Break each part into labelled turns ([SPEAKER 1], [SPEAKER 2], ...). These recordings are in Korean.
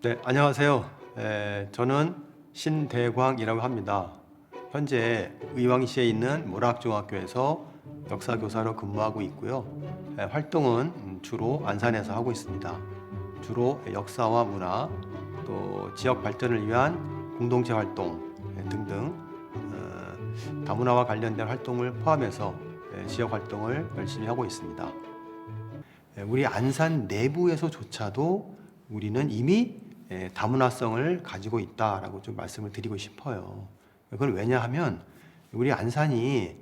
[SPEAKER 1] 네, 안녕하세요. 저는 신대광이라고 합니다. 현재 의왕시에 있는 모락중학교에서 역사교사로 근무하고 있고요. 활동은 주로 안산에서 하고 있습니다. 주로 역사와 문화, 또 지역 발전을 위한 공동체 활동 등등 다문화와 관련된 활동을 포함해서 지역 활동을 열심히 하고 있습니다. 우리 안산 내부에서조차도 우리는 이미 다문화성을 가지고 있다라고 좀 말씀을 드리고 싶어요. 그건 왜냐하면 우리 안산이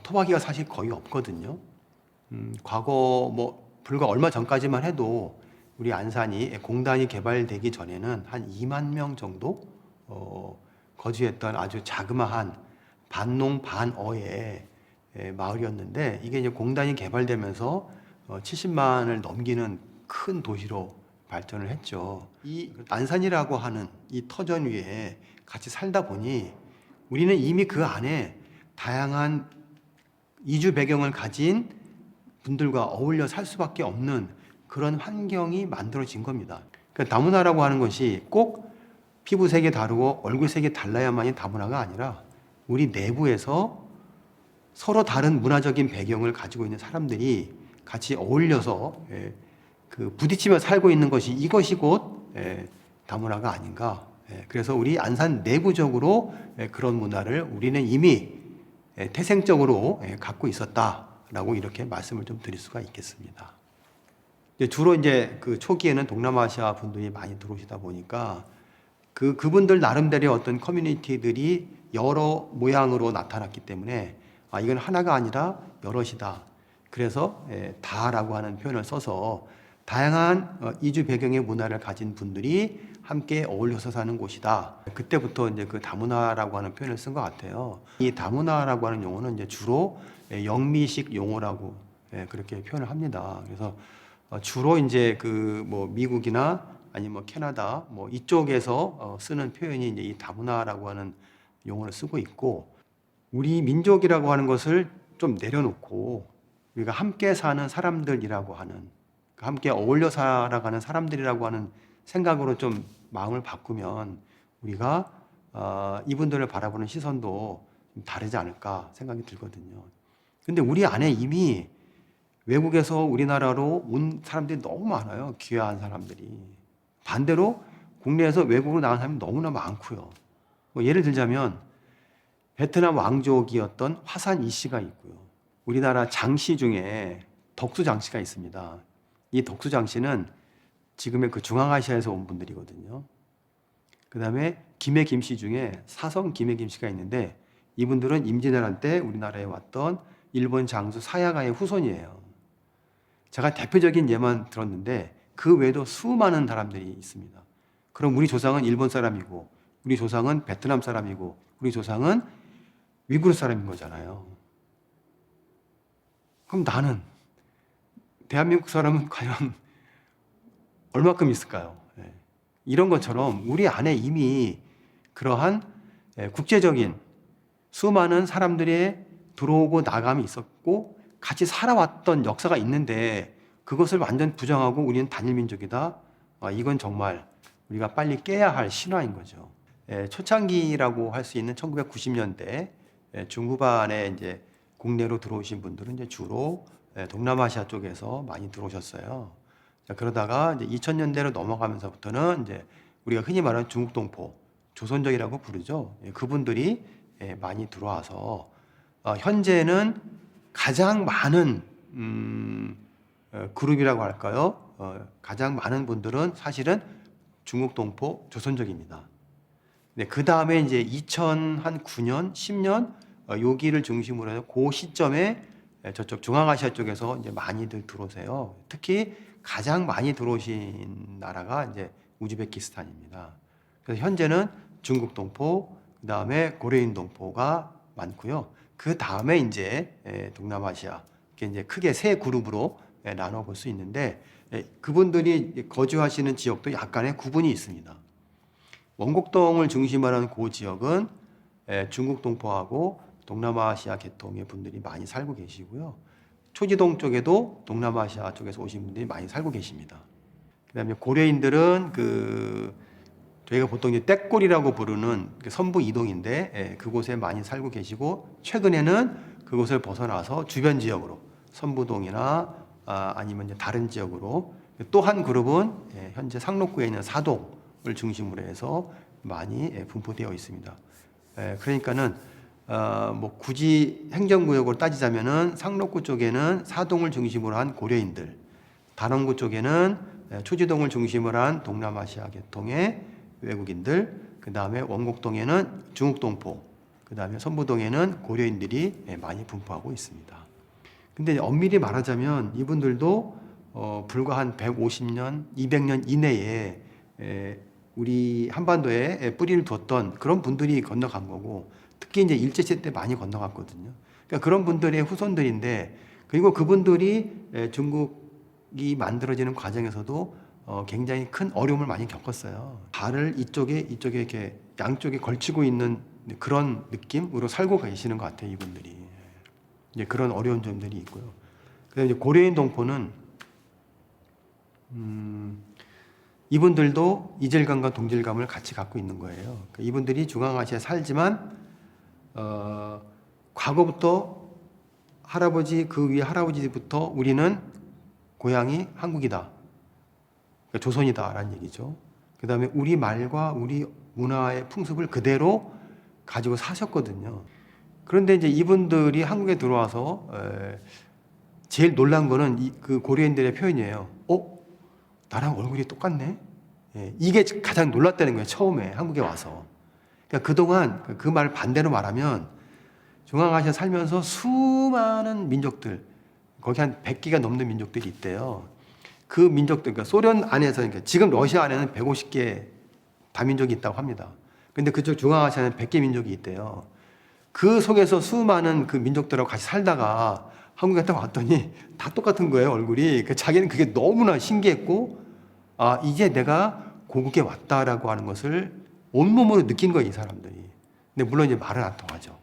[SPEAKER 1] 토박이가 사실 거의 없거든요. 과거 불과 얼마 전까지만 해도 우리 안산이 공단이 개발되기 전에는 한 2만 명 정도 거주했던 아주 자그마한 반농 반어의 마을이었는데, 이게 이제 공단이 개발되면서 70만을 넘기는 큰 도시로 발전을 했죠. 이 안산이라고 하는 이 터전 위에 같이 살다 보니 우리는 이미 그 안에 다양한 이주 배경을 가진 분들과 어울려 살 수밖에 없는 그런 환경이 만들어진 겁니다. 그러니까 다문화라고 하는 것이 꼭 피부색이 다르고 얼굴색이 달라야만이 다문화가 아니라 우리 내부에서 서로 다른 문화적인 배경을 가지고 있는 사람들이 같이 어울려서 부딪히며 살고 있는 것이, 이것이 곧 다문화가 아닌가. 그래서 우리 안산 내부적으로 그런 문화를 우리는 이미 태생적으로 갖고 있었다라고 이렇게 말씀을 좀 드릴 수가 있겠습니다. 주로 이제 그 초기에는 동남아시아 분들이 많이 들어오시다 보니까 그분들 나름대로의 어떤 커뮤니티들이 여러 모양으로 나타났기 때문에 이건 하나가 아니라 여럿이다. 그래서 다라고 하는 표현을 써서 다양한 이주 배경의 문화를 가진 분들이 함께 어울려서 사는 곳이다. 그때부터 이제 그 다문화라고 하는 표현을 쓴 것 같아요. 이 다문화라고 하는 용어는 이제 주로 영미식 용어라고 그렇게 표현을 합니다. 그래서 주로 이제 미국이나 아니면 캐나다 이쪽에서 쓰는 표현이 이제 이 다문화라고 하는 용어를 쓰고 있고, 우리 민족이라고 하는 것을 좀 내려놓고 우리가 함께 사는 사람들이라고 하는, 함께 어울려 살아가는 사람들이라고 하는 생각으로 좀 마음을 바꾸면 우리가 이분들을 바라보는 시선도 좀 다르지 않을까 생각이 들거든요. 근데 우리 안에 이미 외국에서 우리나라로 온 사람들이 너무 많아요. 귀화한 사람들이. 반대로 국내에서 외국으로 나간 사람이 너무나 많고요. 예를 들자면 베트남 왕족이었던 화산 이씨가 있고요. 우리나라 장씨 중에 덕수 장씨가 있습니다. 이 덕수 장씨는 지금의 그 중앙아시아에서 온 분들이거든요. 그 다음에 김해 김씨 중에 사성 김해 김씨가 있는데, 이분들은 임진왜란 때 우리나라에 왔던 일본 장수 사야가의 후손이에요. 제가 대표적인 예만 들었는데 그 외에도 수많은 사람들이 있습니다. 그럼 우리 조상은 일본 사람이고, 우리 조상은 베트남 사람이고, 우리 조상은 위구르 사람인 거잖아요. 그럼 나는, 대한민국 사람은 과연 얼마큼 있을까요? 이런 것처럼 우리 안에 이미 그러한 국제적인 수많은 사람들의 들어오고 나감이 있었고 같이 살아왔던 역사가 있는데, 그것을 완전 부정하고 우리는 단일민족이다. 이건 정말 우리가 빨리 깨야 할 신화인 거죠. 초창기라고 할 수 있는 1990년대 중후반에 이제 국내로 들어오신 분들은 이제 주로 동남아시아 쪽에서 많이 들어오셨어요. 자, 그러다가 이제 2000년대로 넘어가면서부터는 이제 우리가 흔히 말하는 중국 동포, 조선족이라고 부르죠. 그분들이 많이 들어와서 현재는 가장 많은 그룹이라고 할까요? 가장 많은 분들은 사실은 중국 동포, 조선족입니다. 네, 그 다음에 이제 2009년, 10년 여기를 중심으로 해서 그 시점에 저쪽 중앙아시아 쪽에서 이제 많이들 들어오세요. 특히 가장 많이 들어오신 나라가 이제 우즈베키스탄입니다. 그래서 현재는 중국 동포, 그 다음에 고려인 동포가 많고요. 그 다음에 이제 동남아시아, 이렇게 이제 크게 세 그룹으로 나눠 볼 수 있는데, 그분들이 거주하시는 지역도 약간의 구분이 있습니다. 원곡동을 중심으로 하는 그 지역은 중국 동포하고 동남아시아 계통의 분들이 많이 살고 계시고요. 초지동 쪽에도 동남아시아 쪽에서 오신 분들이 많이 살고 계십니다. 그다음에 고려인들은 저희가 보통 이제 떼꼬리라고 부르는 선부 이동인데 그곳에 많이 살고 계시고 최근에는 그곳을 벗어나서 주변 지역으로 선부동이나 아니면 이제 다른 지역으로 또 한 그룹은 현재 상록구에 있는 사동을 중심으로 해서 많이 분포되어 있습니다. 그러니까는 뭐 굳이 행정구역으로 따지자면은 상록구 쪽에는 사동을 중심으로 한 고려인들, 단원구 쪽에는 초지동을 중심으로 한 동남아시아 계통의 외국인들, 그 다음에 원곡동에는 중국동포, 그 다음에 선부동에는 고려인들이 많이 분포하고 있습니다. 근데 엄밀히 말하자면 이분들도 불과 한 150년, 200년 이내에 우리 한반도에 뿌리를 뒀던 그런 분들이 건너간 거고, 특히 이제 일제시대 때 많이 건너갔거든요. 그러니까 그런 분들의 후손들인데, 그리고 그분들이 중국이 만들어지는 과정에서도 굉장히 큰 어려움을 많이 겪었어요. 발을 이쪽에 이렇게 양쪽에 걸치고 있는 그런 느낌으로 살고 계시는 것 같아요, 이분들이. 이제 그런 어려운 점들이 있고요. 그다음에 이제 고려인 동포는 이분들도 이질감과 동질감을 같이 갖고 있는 거예요. 그러니까 이분들이 중앙아시아에 살지만 과거부터 할아버지 그 위에 할아버지부터 우리는 고향이 한국이다, 그러니까 조선이다라는 얘기죠. 그 다음에 우리 말과 우리 문화의 풍습을 그대로 가지고 사셨거든요. 그런데 이제 이분들이 한국에 들어와서 제일 놀란 거는 그 고려인들의 표현이에요. 나랑 얼굴이 똑같네? 이게 가장 놀랐다는 거예요, 처음에 한국에 와서. 그러니까 그동안 그 말 반대로 말하면 중앙아시아 살면서 수많은 민족들, 거기 한 100개가 넘는 민족들이 있대요. 그 민족들, 그러니까 소련 안에서, 그러니까 지금 러시아 안에는 150개 다민족이 있다고 합니다. 근데 그쪽 중앙아시아는 100개 민족이 있대요. 그 속에서 수많은 그 민족들하고 같이 살다가 한국에 딱 왔더니 다 똑같은 거예요, 얼굴이. 그러니까 자기는 그게 너무나 신기했고, 이제 내가 고국에 왔다라고 하는 것을 온몸으로 느낀 거예요, 이 사람들이. 근데 물론 이제 말은 안 통하죠.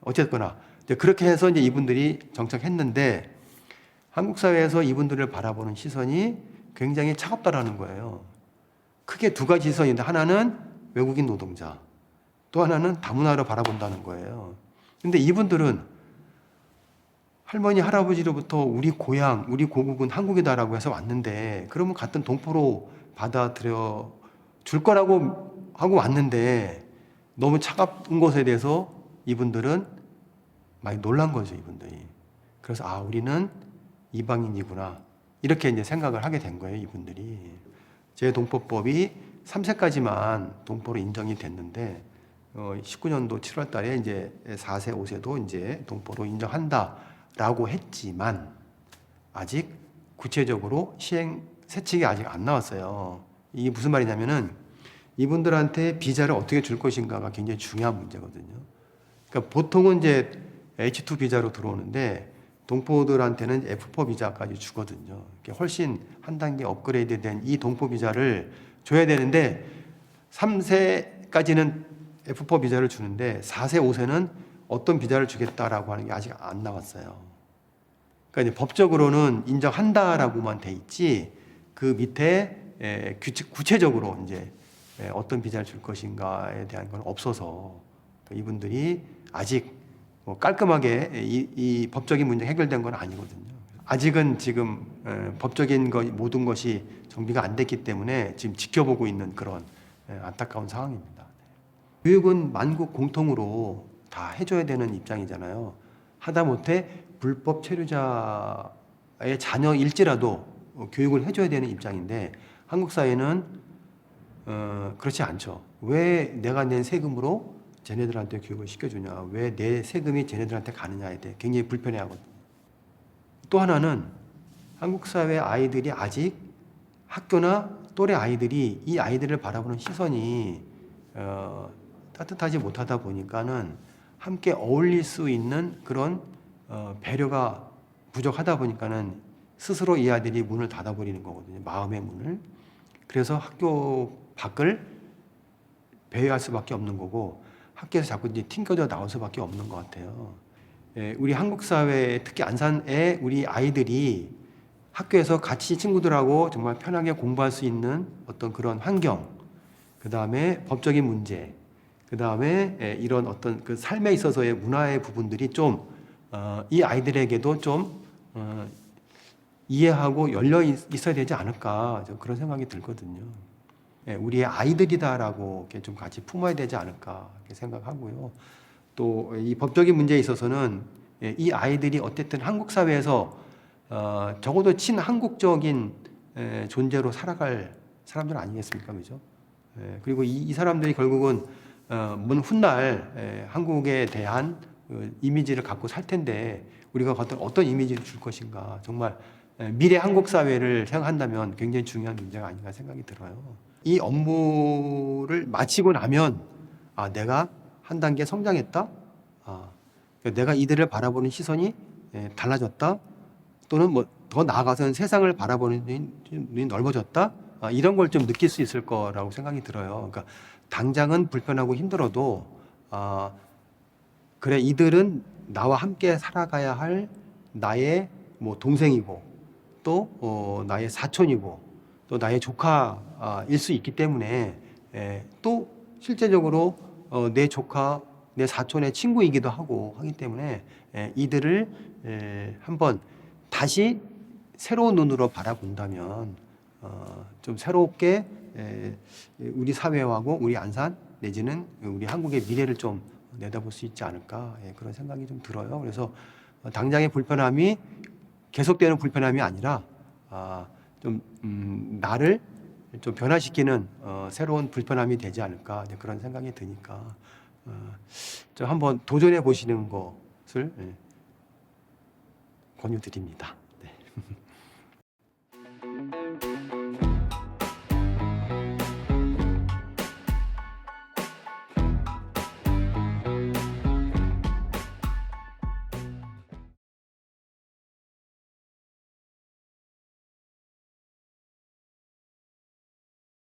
[SPEAKER 1] 어쨌거나 이제 그렇게 해서 이제 이분들이 정착했는데, 한국 사회에서 이분들을 바라보는 시선이 굉장히 차갑다라는 거예요. 크게 두 가지 시선인데, 하나는 외국인 노동자, 또 하나는 다문화로 바라본다는 거예요. 근데 이분들은 할머니, 할아버지로부터 우리 고향, 우리 고국은 한국이다라고 해서 왔는데, 그러면 같은 동포로 받아들여 줄 거라고 하고 왔는데, 너무 차가운 것에 대해서 이분들은 많이 놀란 거죠, 이분들이. 그래서 우리는 이방인이구나, 이렇게 이제 생각을 하게 된 거예요, 이분들이. 제동포법이 3세까지만 동포로 인정이 됐는데, 19년도 7월 달에 이제 4세, 5세도 이제 동포로 인정한다라고 했지만, 아직 구체적으로 시행 세칙이 아직 안 나왔어요. 이게 무슨 말이냐면은, 이분들한테 비자를 어떻게 줄 것인가가 굉장히 중요한 문제거든요. 그러니까 보통은 이제 H2 비자로 들어오는데, 동포들한테는 F4 비자까지 주거든요. 훨씬 한 단계 업그레이드 된 이 동포 비자를 줘야 되는데, 3세까지는 F4 비자를 주는데 4세, 5세는 어떤 비자를 주겠다라고 하는 게 아직 안 나왔어요. 그러니까 이제 법적으로는 인정한다라고만 돼 있지, 그 밑에 구체적으로 이제 어떤 비자를 줄 것인가에 대한 건 없어서, 이분들이 아직 깔끔하게 이 법적인 문제 해결된 건 아니거든요. 아직은 지금 법적인 모든 것이 정비가 안 됐기 때문에 지금 지켜보고 있는 그런 안타까운 상황입니다. 교육은 만국 공통으로 다 해줘야 되는 입장이잖아요. 하다못해 불법 체류자의 자녀일지라도 교육을 해줘야 되는 입장인데, 한국 사회는 그렇지 않죠. 왜 내가 낸 세금으로 쟤네들한테 교육을 시켜주냐, 왜 내 세금이 쟤네들한테 가느냐에 대해 굉장히 불편해하거든요. 또 하나는 한국 사회 아이들이 아직 학교나 또래 아이들이 이 아이들을 바라보는 시선이 따뜻하지 못하다 보니까는 함께 어울릴 수 있는 그런 배려가 부족하다 보니까는 스스로 이 아이들이 문을 닫아버리는 거거든요, 마음의 문을. 그래서 학교 밖을 배회할 수밖에 없는 거고, 학교에서 자꾸 이제 튕겨져 나올 수밖에 없는 것 같아요. 우리 한국 사회, 특히 안산의 우리 아이들이 학교에서 같이 친구들하고 정말 편하게 공부할 수 있는 어떤 그런 환경, 그 다음에 법적인 문제, 그 다음에 이런 어떤 그 삶에 있어서의 문화의 부분들이 좀 이 아이들에게도 좀 이해하고 열려 있어야 되지 않을까, 그런 생각이 들거든요. 우리의 아이들이다라고 이렇게 좀 같이 품어야 되지 않을까 이렇게 생각하고요. 또 이 법적인 문제에 있어서는 이 아이들이 어쨌든 한국 사회에서 적어도 친한국적인 존재로 살아갈 사람들 아니겠습니까, 그죠? 그리고 이 사람들이 결국은 먼 훗날 한국에 대한 그 이미지를 갖고 살 텐데 우리가 어떤 이미지를 줄 것인가, 정말 미래 한국 사회를 생각한다면 굉장히 중요한 문제가 아닌가 생각이 들어요. 이 업무를 마치고 나면 내가 한 단계 성장했다. 내가 이들을 바라보는 시선이 달라졌다. 또는 뭐 더 나아가서는 세상을 바라보는 눈이 넓어졌다. 이런 걸 좀 느낄 수 있을 거라고 생각이 들어요. 그러니까 당장은 불편하고 힘들어도 그래, 이들은 나와 함께 살아가야 할 나의 뭐 동생이고 또 나의 사촌이고 또 나의 조카일 수 있기 때문에 또 실제적으로 내 조카, 내 사촌의 친구이기도 하기 때문에 이들을 한번 다시 새로운 눈으로 바라본다면 좀 새롭게 우리 사회하고 우리 안산 내지는 우리 한국의 미래를 좀 내다볼 수 있지 않을까, 그런 생각이 좀 들어요. 그래서 당장의 불편함이 계속되는 불편함이 아니라 좀 나를 좀 변화시키는 새로운 불편함이 되지 않을까, 그런 생각이 드니까 좀 한번 도전해 보시는 것을 권유드립니다. 네.